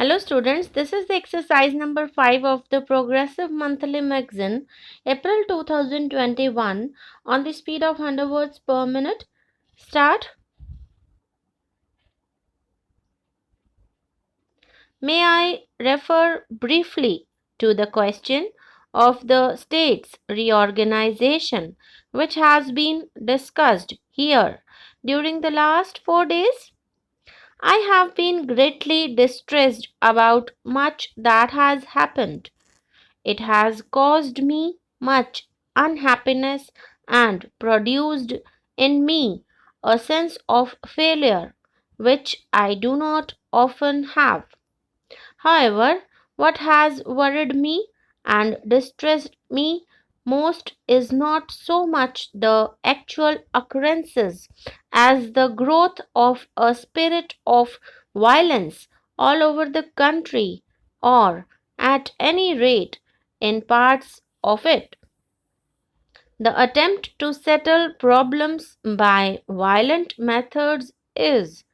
Hello students, this is the exercise number 5 of the Progressive Monthly Magazine, April 2021 on the speed of 100 words per minute. Start. May I refer briefly to the question of the state's reorganization which has been discussed here during the last 4 days? I have been greatly distressed about much that has happened. It has caused me much unhappiness and produced in me a sense of failure which I do not often have. However, what has worried me and distressed me most is not so much the actual occurrences as the growth of a spirit of violence all over the country, or at any rate in parts of it. The attempt to settle problems by violent methods is,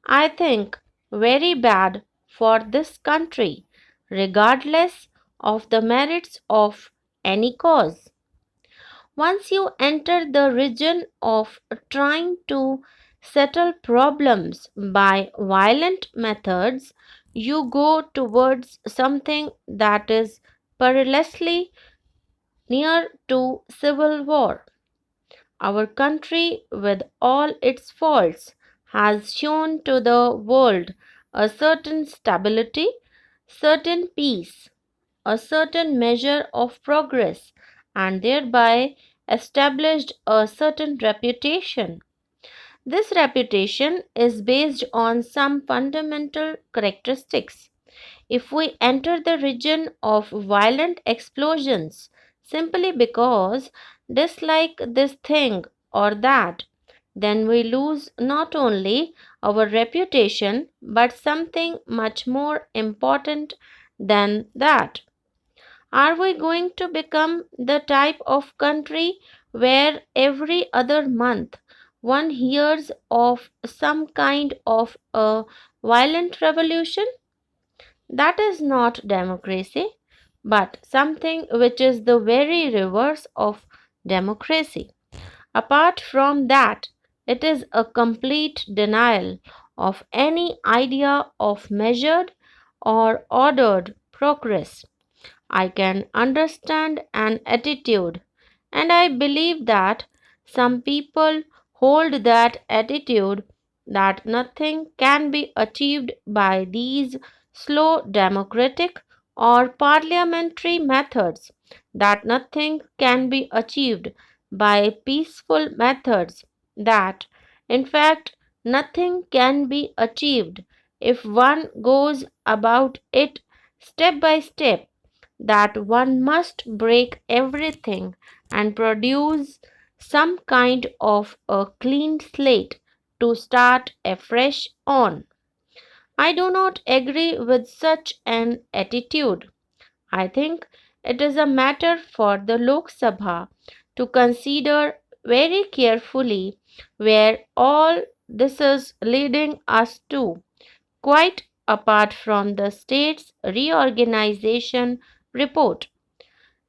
I think, very bad for this country, regardless of the merits of any cause. Once you enter the region of trying to settle problems by violent methods, you go towards something that is perilously near to civil war. Our country, with all its faults, has shown to the world a certain stability, certain peace, a certain measure of progress, and thereby established a certain reputation. This reputation is based on some fundamental characteristics. If we enter the region of violent explosions simply because dislike this thing or that, then we lose not only our reputation but something much more important than that. Are we going to become the type of country where every other month one hears of some kind of a violent revolution? That is not democracy, but something which is the very reverse of democracy. Apart from that, it is a complete denial of any idea of measured or ordered progress. I can understand an attitude, and I believe that some people hold that attitude that nothing can be achieved by these slow democratic or parliamentary methods, that nothing can be achieved by peaceful methods, that in fact nothing can be achieved if one goes about it step by step, that one must break everything and produce some kind of a clean slate to start afresh on. I do not agree with such an attitude. I think it is a matter for the Lok Sabha to consider very carefully where all this is leading us to, quite apart from the state's reorganization report.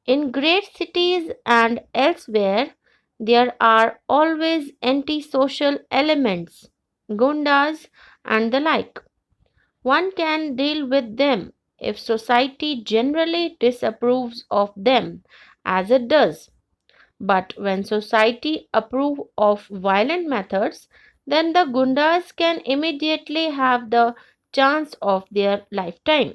In great cities and elsewhere, there are always antisocial elements, gundas, and the like. One can deal with them if society generally disapproves of them, as it does. But when society approve of violent methods, then the gundas can immediately have the chance of their lifetime.